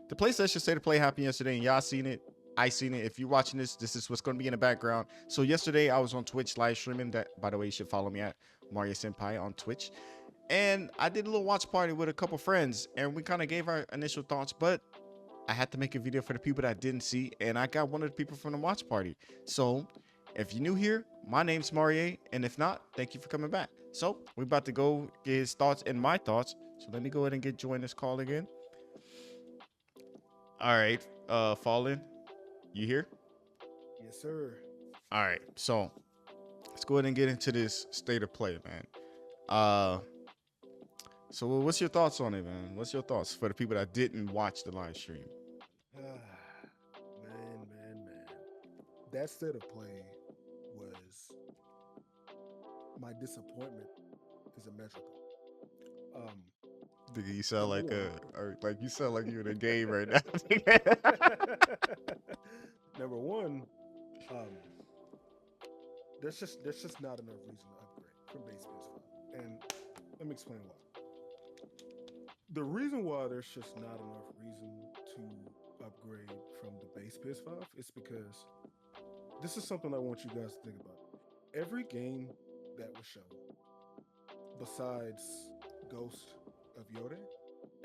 The PlayStation State of Play happened yesterday, and y'all seen it. I seen it. If you're watching this, this is what's going to be in the background. So yesterday I was on Twitch live streaming. That, by the way, you should follow me at Mario Senpai on Twitch. And I did a little watch party with a couple friends, and we kind of gave our initial thoughts. But I had to make a video for the people that didn't see, and I got one of the people from the watch party. So if you're new here, my name's Marie, and if not, thank you for coming back. So we're about to go get his thoughts and my thoughts. So let me go ahead and get join this call again. All right, Fallen, you here? Yes, sir. All right, so let's go ahead and get into this state of play, man. Uh, so what's your thoughts on it, man? What's your thoughts for the people that didn't watch the live stream? Man. That state of play was my disappointment is immeasurable. Um, Nigga, you sound Number like one. or like you sound like you're in a game right now. Number one, um, there's just not enough reason to upgrade from base PS5. And let me explain why. The reason why there's just not enough reason to upgrade from the base PS5 is because this is something I want you guys to think about. Every game that was shown, besides Ghost of Yode,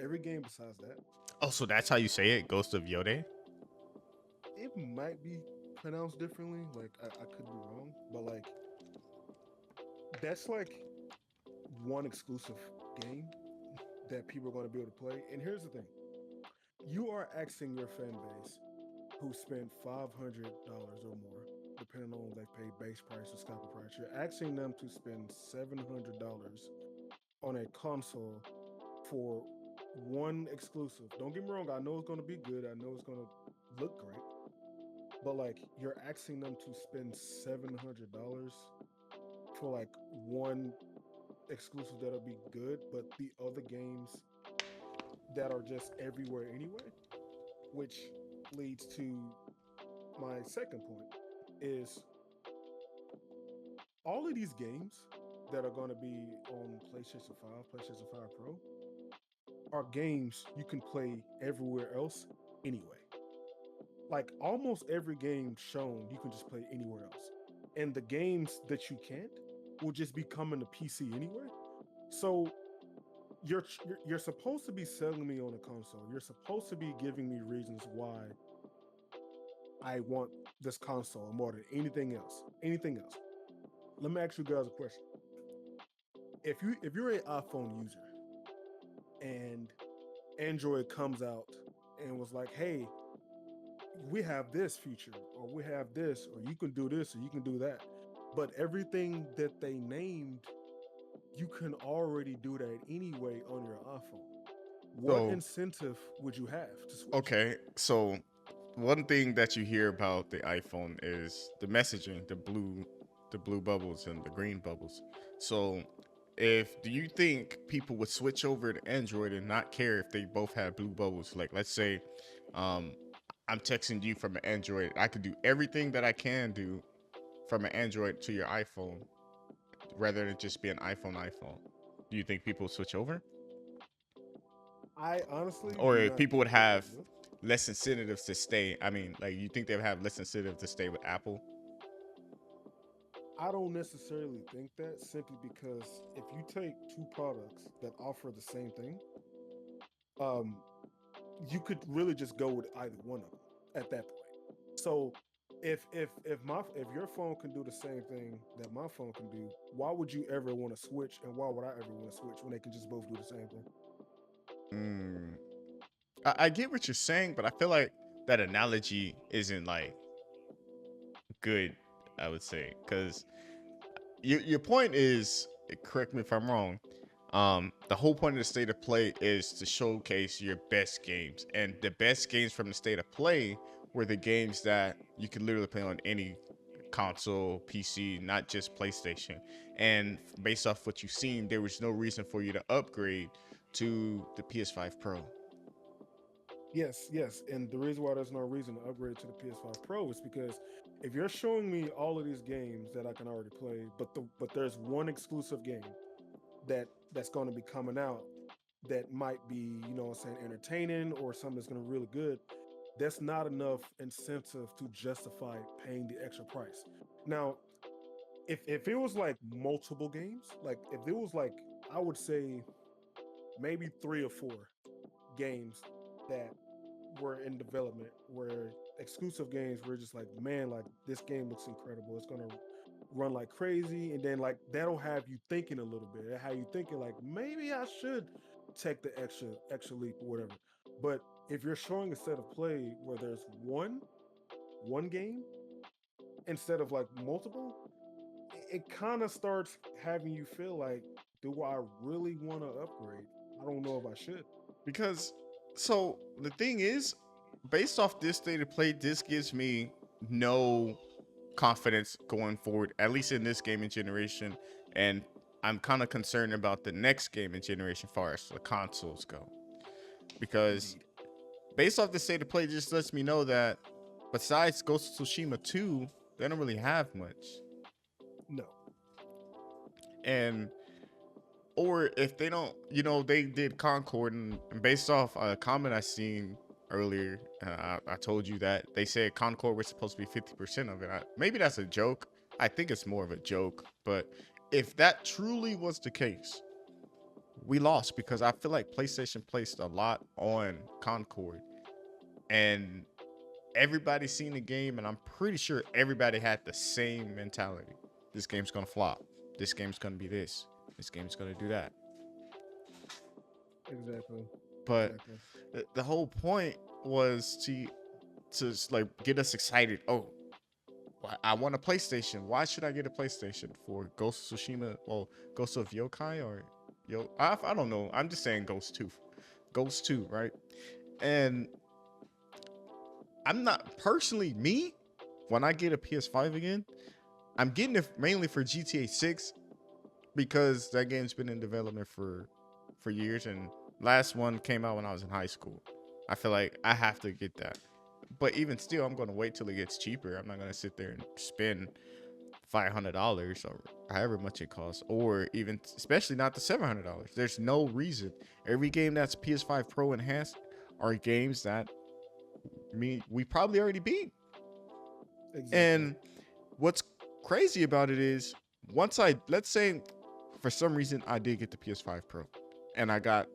every game besides that, Oh, so that's how you say it, Ghost of Yode? it might be pronounced differently. Like I could be wrong, but like that's like one exclusive game that people are going to be able to play. And here's the thing: you are asking your fan base who spent $500 or more, depending on they pay base price or scalper price. You're asking them to spend $700 on a console for one exclusive. Don't get me wrong, I know it's going to be good. I know it's going to look great. But like you're asking them to spend $700 for like one exclusive that'll be good, but the other games that are just everywhere anyway, which leads to my second point is all of these games that are going to be on PlayStation 5, PlayStation 5 Pro are games you can play everywhere else anyway. Like almost every game shown, you can just play anywhere else. And the games that you can't will just be coming to PC anyway. So you're supposed to be selling me on a console. You're supposed to be giving me reasons why I want this console more than anything else. Anything else. Let me ask you guys a question. If you're an iPhone user and Android comes out and was like, "Hey, we have this feature or we have this or you can do this or you can do that." But everything that they named, you can already do that anyway on your iPhone. What So, incentive would you have to switch? okay, so one thing that you hear about the iPhone is the messaging, the blue bubbles and the green bubbles. So, if do you think people would switch over to Android and not care if they both have blue bubbles? Like, let's say, um, I'm texting you from an Android. I could do everything that I can do from an Android to your iPhone rather than just be an iPhone. Do you think people would switch over? I honestly Or do if not people think would that they have would. less incentives to stay. I mean, like you think they would have less incentive to stay with Apple? I don't necessarily think that simply because if you take two products that offer the same thing, um, you could really just go with either one of them at that point. So if your phone can do the same thing that my phone can do, why would you ever want to switch and why would I ever want to switch when they can just both do the same thing? Mm, I get what you're saying, but I feel like that analogy isn't like good. I would say because your point is correct me if I'm wrong. The whole point of the state of play is to showcase your best games, and the best games from the state of play were the games that you could literally play on any console, PC, not just PlayStation. And based off what you've seen, there was no reason for you to upgrade to the PS5 Pro. Yes. And the reason why there's no reason to upgrade to the PS5 Pro is because if you're showing me all of these games that I can already play, but there's one exclusive game that's going to be coming out, that might be, you know what I'm saying, entertaining or something that's going to be really good, that's not enough incentive to justify paying the extra price. Now, if it was like multiple games, like if it was like, I would say maybe 3 or 4 games that were in development where exclusive games were just like, man, like this game looks incredible. It's gonna run like crazy, and then like that'll have you thinking a little bit. How you thinking like maybe I should take the extra leap or whatever. But if you're showing a set of play where there's one game instead of like multiple, it kind of starts having you feel like, do I really want to upgrade? I don't know if I should. Because so the thing is, based off this state of play, this gives me no confidence going forward, at least in this gaming generation. And I'm kind of concerned about the next gaming generation as far as the consoles go. Because Indeed. based off the state of play, just lets me know that besides Ghost of Tsushima 2, they don't really have much. No. And or if they don't, they did Concord, and based off a comment I seen earlier, I told you that they said Concord was supposed to be 50% of it. Maybe that's a joke. I think it's more of a joke, but if that truly was the case, we lost because I feel like PlayStation placed a lot on Concord, and everybody seen the game, and I'm pretty sure everybody had the same mentality. This game's gonna flop. This game's gonna be this. This game's gonna do that. Exactly. But Exactly. the whole point was to like get us excited. Oh, I want a PlayStation. Why should I get a PlayStation for Ghost of Tsushima? Well, Ghost of Yokai or I don't know. I'm just saying Ghost 2. Ghost 2, right? And I'm not personally me. When I get a PS5 again, I'm getting it mainly for GTA 6 because that game's been in development for years, and last one came out when I was in high school. I feel like I have to get that. But even still, I'm gonna wait till it gets cheaper. I'm not gonna sit there and spend $500 or however much it costs, or even especially not the $700. There's no reason. Every game that's PS5 Pro enhanced are games that we probably already beat. Exactly. And what's crazy about it is let's say for some reason I did get the PS5 Pro and I got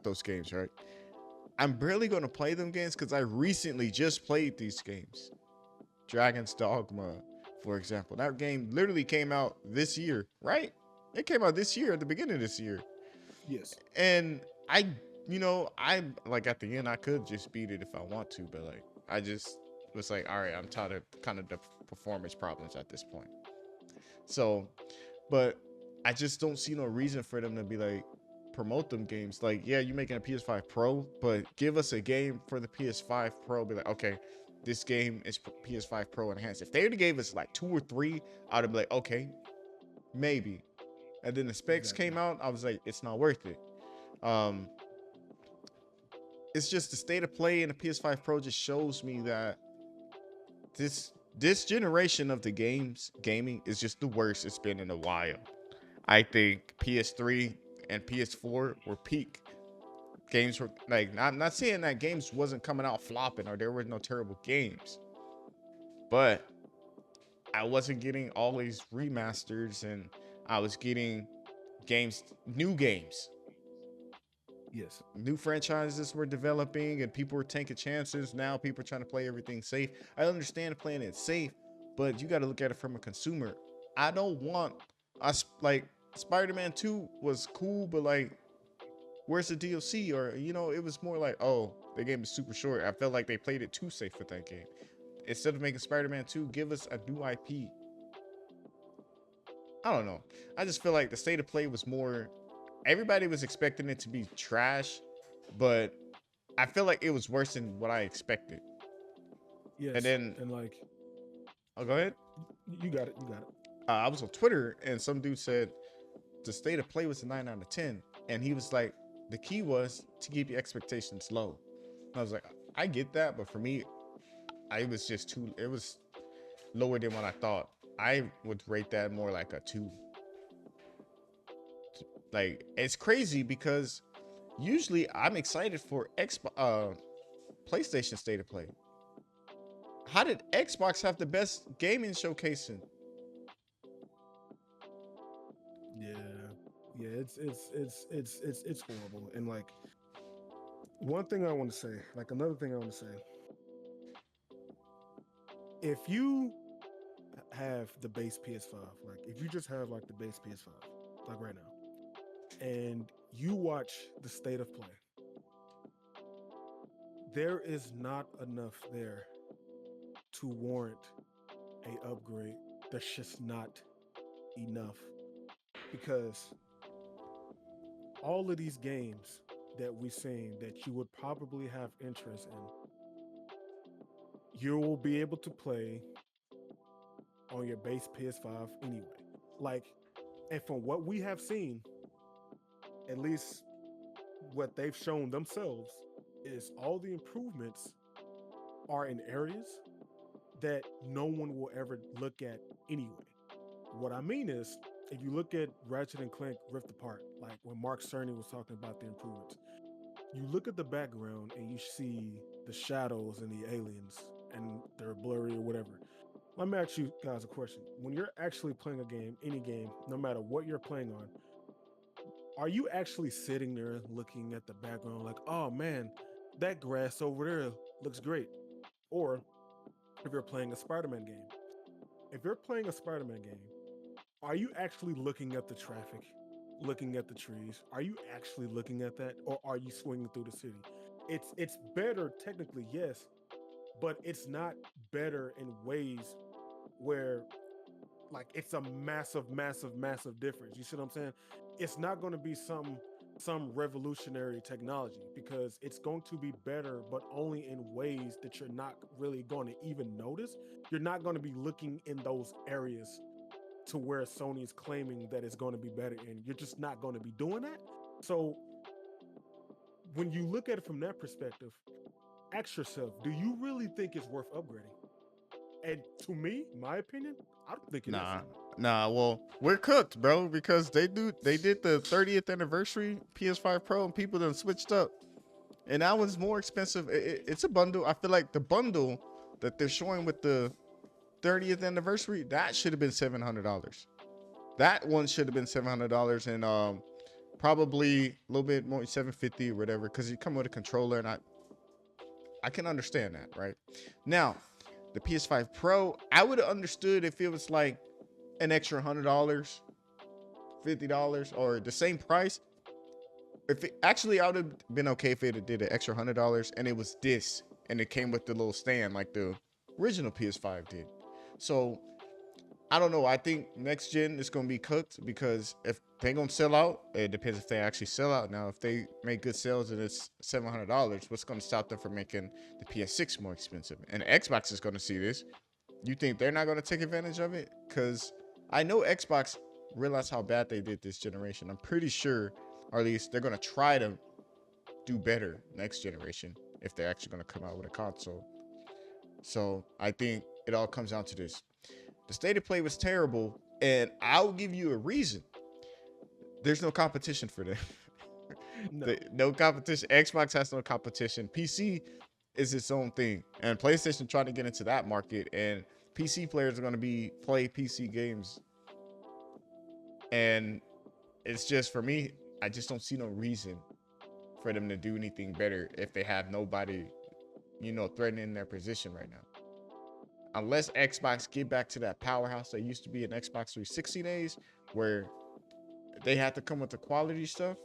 those games, right? I'm barely going to play them games because I recently just played these games. Dragon's Dogma, for example. That game literally came out this year, right? It came out this year, at the beginning of this year. Yes. And I'm like at the end, I could just beat it if I want to, but like, I just was like, all right, I'm tired of kind of the performance problems at this point. So, but I just don't see no reason for them to be like, promote them games. Like, yeah, you're making a PS5 Pro, but give us a game for the PS5 Pro. Be like, okay, this game is PS5 Pro enhanced. If they would have gave us like 2 or 3, I'd have been like, okay, maybe. And then the specs Exactly. came out, I was like, it's not worth it. Um, it's just the state of play in the PS5 Pro just shows me that this generation of the gaming is just the worst it's been in a while. I think PS3 and PS4 were peak. Games were like, not saying that games wasn't coming out flopping or there were no terrible games, but I wasn't getting all these remasters, and I was getting new games, Yes. new franchises were developing, and people were taking chances. Now people are trying to play everything safe. I understand playing it safe, but you got to look at it from a consumer. I don't want us like Spider-Man 2 was cool, but like, where's the DLC? Or it was more like, oh, the game is super short. I felt like they played it too safe with that game. Instead of making Spider-Man 2, give us a new IP. I don't know. I just feel like the state of play was more. Everybody was expecting it to be trash, but I feel like it was worse than what I expected. And Yes. then, And like, I'll go ahead. you got it. You got it. I was on Twitter, and some dude said the state of play was a 9 out of 10, and he was like, the key was to keep your expectations low. And I was like, I get that, but for me, I was just too. It was lower than what I thought. I would rate that more like a 2. Like, it's crazy because usually I'm excited for PlayStation State of Play. How did Xbox have the best gaming showcasing? Yeah, yeah, it's horrible. And like one thing I want to say, like another thing I want to say, if you have the base PS5, like if you just have like the base PS5, like right now, and you watch the state of play, there is not enough there to warrant a upgrade. There's just not enough because all of these games that we've seen that you would probably have interest in, you will be able to play on your base PS5 anyway. Like, and from what we have seen, at least what they've shown themselves, is all the improvements are in areas that no one will ever look at anyway. What I mean is, if you look at Ratchet and Clank Rift Apart, like when Mark Cerny was talking about the improvements, you look at the background and you see the shadows and the aliens and they're blurry or whatever. Let me ask you guys a question. When you're actually playing a game, any game, no matter what you're playing on, are you actually sitting there looking at the background like, oh man, that grass over there looks great? Or if you're playing a Spider-Man game, if you're playing a Spider-Man game, are you actually looking at the traffic, looking at the trees? Are you actually looking at that, or are you swinging through the city? It's better technically, yes, but it's not better in ways where like it's a massive, massive, massive difference. You see what I'm saying? It's not going to be some revolutionary technology because it's going to be better, but only in ways that you're not really going to even notice. You're not going to be looking in those areas to where Sony is claiming that it's going to be better, and you're just not going to be doing that. So when you look at it from that perspective, ask yourself, do you really think it's worth upgrading? And to me, my opinion, I don't think it is. Nah, nah. Well, we're cooked, bro, because they did the 30th anniversary PS5 Pro and people done switched up, and that was more expensive. It's a bundle. I feel like the bundle that they're showing with the 30th anniversary that should have been $700. That one should have been $700 and probably a little bit more 750 or whatever because you come with a controller and I can understand that right now. The PS5 Pro, I would have understood if it was like an extra $100, $50, or the same price. If it, actually, I would have been okay if it did an extra $100 and it was this, and it came with the little stand like the original PS5 did. So I don't know. I think next gen is gonna be cooked because if they gonna sell out, it depends if they actually sell out. Now, if they make good sales and it's $700, what's gonna stop them from making the PS6 more expensive? And Xbox is gonna see this. You think they're not gonna take advantage of it? Because I know Xbox realized how bad they did this generation. I'm pretty sure, or at least they're gonna try to do better next generation if they're actually gonna come out with a console. So I think it all comes down to this. The state of play was terrible, and I'll give you a reason. There's no competition for them. No. No competition. Xbox has no competition. PC is its own thing, and PlayStation trying to get into that market. And PC players are going to be play PC games, and it's just for me. I just don't see no reason for them to do anything better if they have nobody, threatening their position right now. Unless Xbox get back to that powerhouse that used to be in Xbox 360 days, where they had to come with the quality stuff,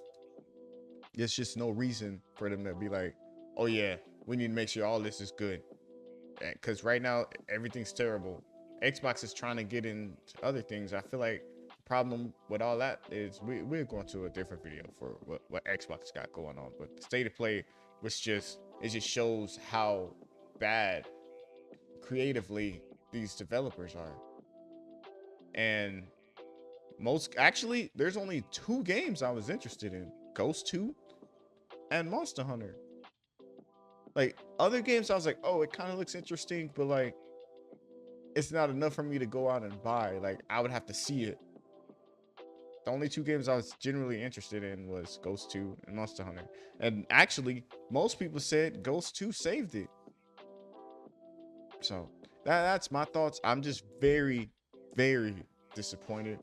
there's just no reason for them to be like, oh yeah, we need to make sure all this is good. Because right now, everything's terrible. Xbox is trying to get into other things. I feel like the problem with all that is we're going to a different video for what Xbox got going on. But the state of play was just, it just shows how bad creatively these developers are. And most actually, there's only two games I was interested in: Ghost 2 and Monster Hunter. Like other games, I was like, oh, it kind of looks interesting, but like it's not enough for me to go out and buy. Like I would have to see it. The only two games I was generally interested in was Ghost 2 and Monster Hunter. And actually, most people said Ghost 2 saved it. So that's my thoughts. I'm just very, very disappointed.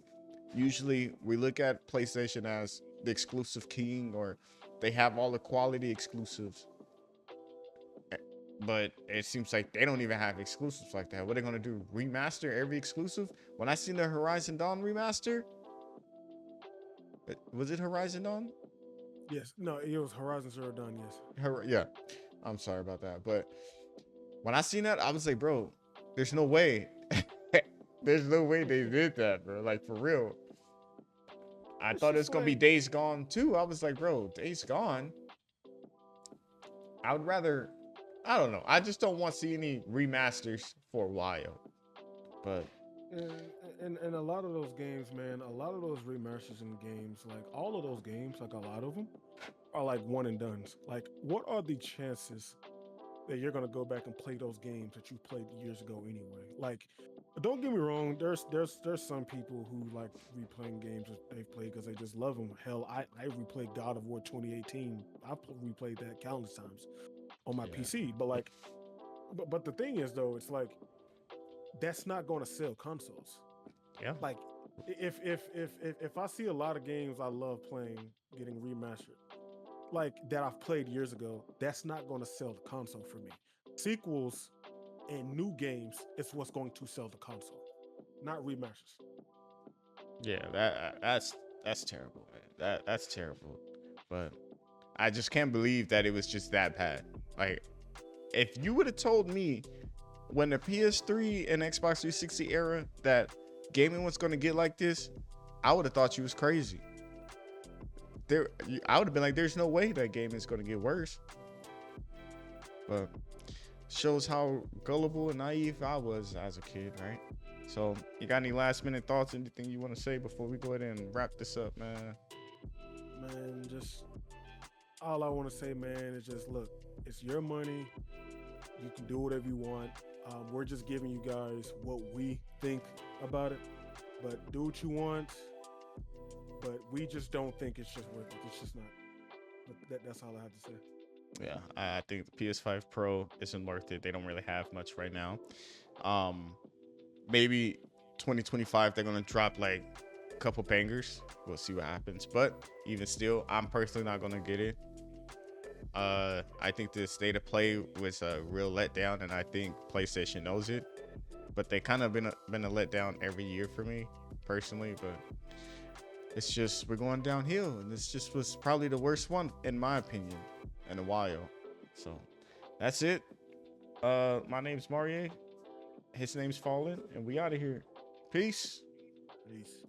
Usually we look at PlayStation as the exclusive king, or they have all the quality exclusives. But it seems like they don't even have exclusives like that. What are they gonna do? Remaster every exclusive? When I seen the Horizon Dawn remaster, was it Horizon Dawn? Yes, no, it was Horizon Zero Dawn. Yes. Yeah, I'm sorry about that. But when I seen that, I was like, bro, there's no way. There's no way they did that, bro. Like, for real. I It's thought it was just gonna be like Days Gone too. I was like, bro, Days Gone. I would rather. I don't know. I just don't want to see any remasters for a while. But and a lot of those games, man, a lot of those remasters in games, like all of those games, like a lot of them, are like one and dones. Like, what are the chances that you're gonna go back and play those games that you played years ago anyway? Like, don't get me wrong. There's some people who like replaying games that they've played because they just love them. Hell, I replayed God of War 2018. Replayed that countless times on my yeah, PC. But like, but the thing is though, it's like that's not going to sell consoles. yeah, Like, if I see a lot of games I love playing getting remastered, like that I've played years ago, that's not going to sell the console for me. Sequels and new games is what's going to sell the console, not remasters. yeah. That's terrible, man. That's terrible. But I just can't believe that it was just that bad. Like, if you would have told me when the PS3 and Xbox 360 era that gaming was gonna get like this, I would have thought you was crazy. I would have been like, "There's no way that game is gonna get worse." But shows how gullible and naive I was as a kid, right? So, you got any last minute thoughts? Anything you want to say before we go ahead and wrap this up, man? Man, just all I want to say, man, is just look, it's your money. You can do whatever you want. We're just giving you guys what we think about it. But do what you want. But we just don't think it's just worth it. It's just not. But that's all I have to say. Yeah, I think the PS5 Pro isn't worth it. They don't really have much right now. Um, Maybe 2025 they're gonna drop like a couple bangers. We'll see what happens. But even still, I'm personally not gonna get it. I think the state of play was a real letdown, and I think PlayStation knows it. But they kind of been a letdown every year for me personally. But it's just we're going downhill, and this just was probably the worst one in my opinion in a while. So that's it. My name's Marie. His name's Fallen, and we out of here. Peace. Peace.